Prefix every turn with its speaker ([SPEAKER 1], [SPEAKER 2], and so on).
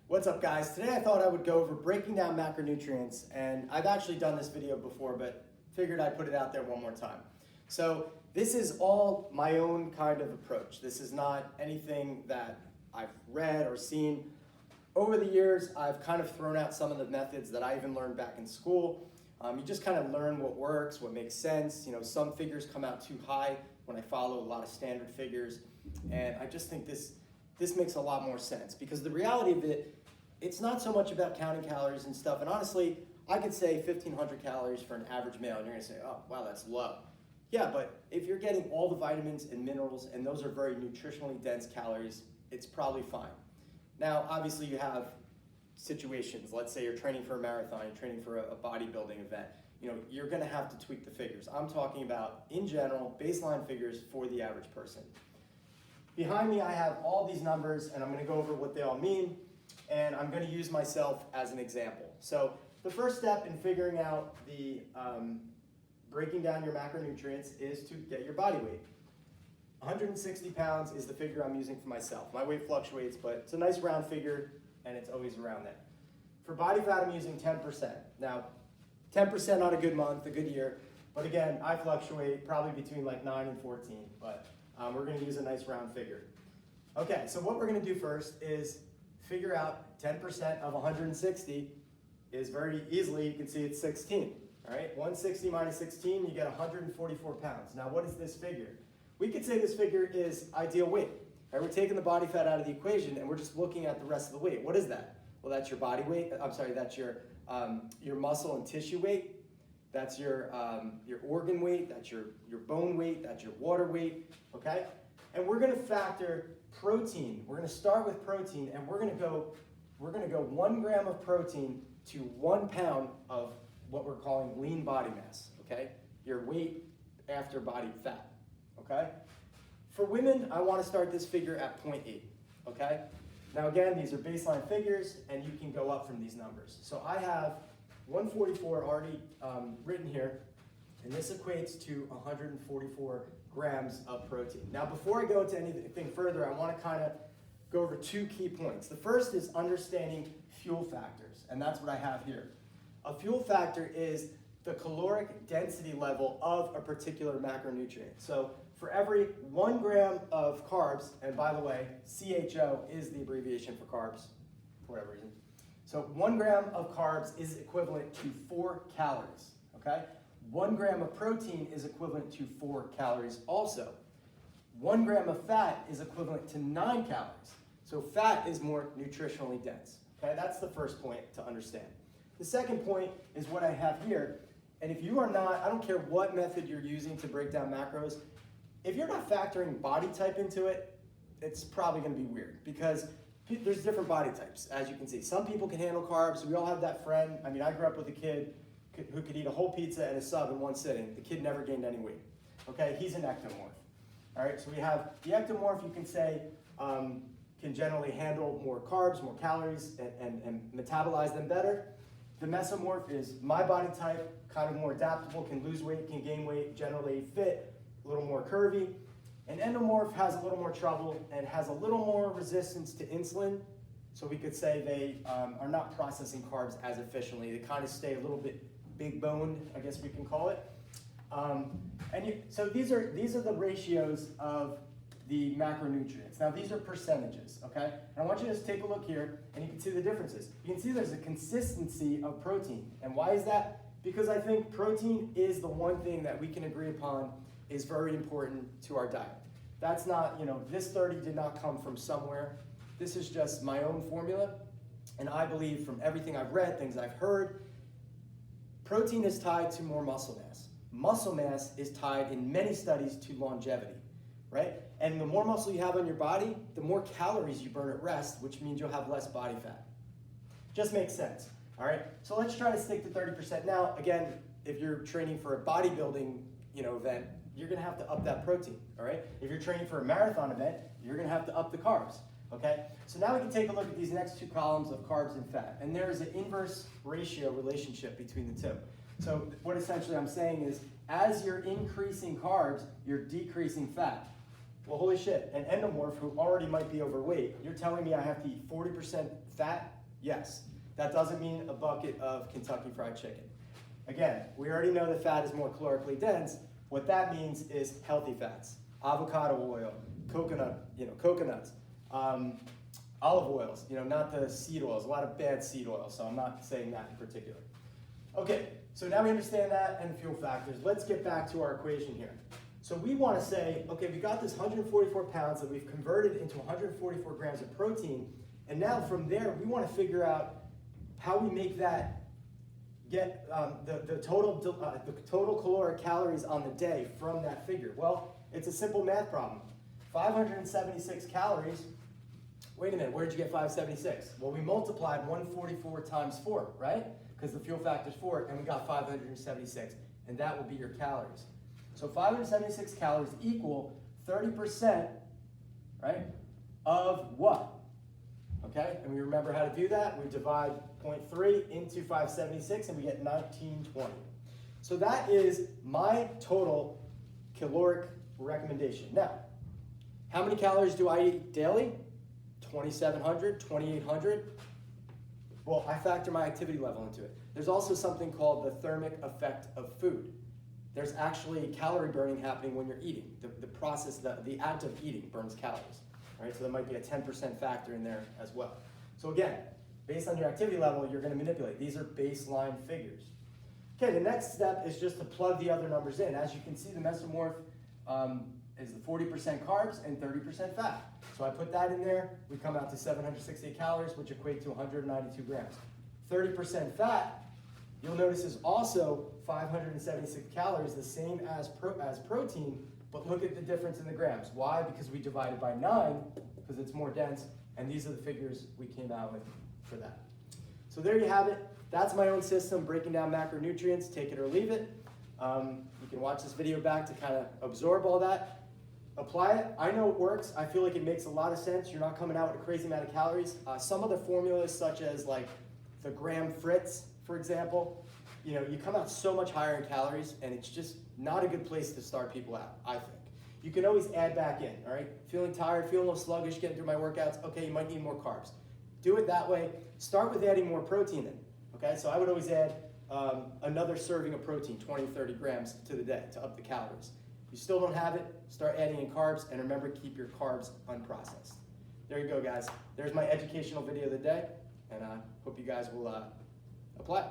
[SPEAKER 1] What's up, guys? Today I thought I would go over breaking down macronutrients, and I've actually done this video before, but figured I'd put it out there one more time. So this is all my own kind of approach. This is not anything that I've read or seen. Over the years, I've kind of thrown out some of the methods that I even learned back in school. You just kind of learn what works, what makes sense. You know, some figures come out too high when I follow a lot of standard figures, and I just think this makes a lot more sense, because the reality of it, it's not so much about counting calories and stuff. And honestly, I could say 1,500 calories for an average male, and you're gonna say, oh, wow, that's low. Yeah, but if you're getting all the vitamins and minerals, and those are very nutritionally dense calories, it's probably fine. Now, obviously you have situations, let's say you're training for a marathon, you're training for a bodybuilding event, you know, you're gonna have to tweak the figures. I'm talking about, in general, baseline figures for the average person. Behind me, I have all these numbers, and I'm gonna go over what they all mean, and I'm gonna use myself as an example. So the first step in figuring out the breaking down your macronutrients is to get your body weight. 160 pounds is the figure I'm using for myself. My weight fluctuates, but it's a nice round figure, and it's always around there. For body fat, I'm using 10%. Now, 10% on a good month, a good year, but again, I fluctuate probably between like 9 and 14, but we're gonna use a nice round figure. Okay, so what we're gonna do first is figure out 10% of 160 is very easily, you can see it's 16, all right? 160 minus 16, you get 144 pounds. Now, what is this figure? We could say this figure is ideal weight. Right? We're taking the body fat out of the equation, and we're just looking at the rest of the weight. What is that? Well, that's your body weight. I'm sorry, that's your muscle and tissue weight. That's your organ weight. That's your bone weight. That's your water weight. Okay? And we're going to factor protein. We're going to start with protein, and we're going to go 1 gram of protein to 1 pound of what we're calling lean body mass. Okay? Your weight after body fat. Okay? For women, I want to start this figure at 0.8, okay? Now again, these are baseline figures, and you can go up from these numbers. So I have 144 already written here, and this equates to 144 grams of protein. Now before I go into anything further, I want to kind of go over 2 key points. The first is understanding fuel factors, and that's what I have here. A fuel factor is the caloric density level of a particular macronutrient. So for every 1 gram of carbs, and by the way, CHO is the abbreviation for carbs, for whatever reason. So 1 gram of carbs is equivalent to 4 calories, okay? 1 gram of protein is equivalent to 4 calories also. 1 gram of fat is equivalent to 9 calories. So fat is more nutritionally dense, okay? That's the first point to understand. The second point is what I have here. And if you are not, I don't care what method you're using to break down macros, if you're not factoring body type into it, it's probably gonna be weird, because there's different body types, as you can see. Some people can handle carbs. We all have that friend. I mean, I grew up with a kid who could eat a whole pizza and a sub in one sitting. The kid never gained any weight, okay? He's an ectomorph, all right? So we have the ectomorph, you can say, can generally handle more carbs, more calories, and metabolize them better. The mesomorph is my body type, kind of more adaptable, can lose weight, can gain weight, generally fit, a little more curvy. An endomorph has a little more trouble and has a little more resistance to insulin. So we could say they are not processing carbs as efficiently. They kind of stay a little bit big boned, I guess we can call it. So these are the ratios of the macronutrients. Now these are percentages, okay? And I want you to just take a look here, and you can see the differences. You can see there's a consistency of protein. And why is that? Because I think protein is the one thing that we can agree upon is very important to our diet. That's not, you know, this 30 did not come from somewhere. This is just my own formula. And I believe from everything I've read, things I've heard, protein is tied to more muscle mass. Muscle mass is tied in many studies to longevity, right? And the more muscle you have on your body, the more calories you burn at rest, which means you'll have less body fat. Just makes sense, all right? So let's try to stick to 30%. Now, again, if you're training for a bodybuilding, event, you're gonna have to up that protein, all right? If you're training for a marathon event, you're gonna have to up the carbs, okay? So now we can take a look at these next 2 columns of carbs and fat, and there's an inverse ratio relationship between the 2. So what essentially I'm saying is, as you're increasing carbs, you're decreasing fat. Well, holy shit, an endomorph who already might be overweight, you're telling me I have to eat 40% fat? Yes. That doesn't mean a bucket of Kentucky Fried Chicken. Again, we already know that fat is more calorically dense. What that means is healthy fats. Avocado oil, coconuts, olive oils, not the seed oils, a lot of bad seed oils, so I'm not saying that in particular. Okay, so now we understand that and the fuel factors. Let's get back to our equation here. So we want to say, okay, we got this 144 pounds that we've converted into 144 grams of protein, and now from there, we want to figure out how we make that get the total caloric calories on the day from that figure. Well, it's a simple math problem. 576 calories, wait a minute, where did you get 576? Well, we multiplied 144 times 4, right? Because the fuel factor is 4, and we got 576, and that will be your calories. So 576 calories equal 30%, right, of what? Okay, and we remember how to do that. We divide 0.3 into 576, and we get 1920. So that is my total caloric recommendation. Now, how many calories do I eat daily? 2,700, 2,800. Well, I factor my activity level into it. There's also something called the thermic effect of food. There's actually calorie burning happening when you're eating. The process, the act of eating burns calories. Right? So there might be a 10% factor in there as well. So again, based on your activity level, you're going to manipulate. These are baseline figures. Okay, the next step is just to plug the other numbers in. As you can see, the mesomorph is the 40% carbs and 30% fat. So I put that in there. We come out to 768 calories, which equate to 192 grams. 30% fat, you'll notice, is also 576 calories, the same as protein, but look at the difference in the grams. Why? Because we divided by 9, because it's more dense, and these are the figures we came out with for that. So there you have it. That's my own system, breaking down macronutrients, take it or leave it. You can watch this video back to kind of absorb all that. Apply it. I know it works. I feel like it makes a lot of sense. You're not coming out with a crazy amount of calories. Some other formulas, such as like the Graham Fritz, for example, you come out so much higher in calories, and it's just not a good place to start people out, I think. You can always add back in, all right? Feeling tired, feeling a little sluggish, getting through my workouts, okay, you might need more carbs. Do it that way. Start with adding more protein in, okay? So I would always add another serving of protein, 20, 30 grams to the day to up the calories. If you still don't have it, start adding in carbs, and remember, keep your carbs unprocessed. There you go, guys. There's my educational video of the day, and I hope you guys will apply it.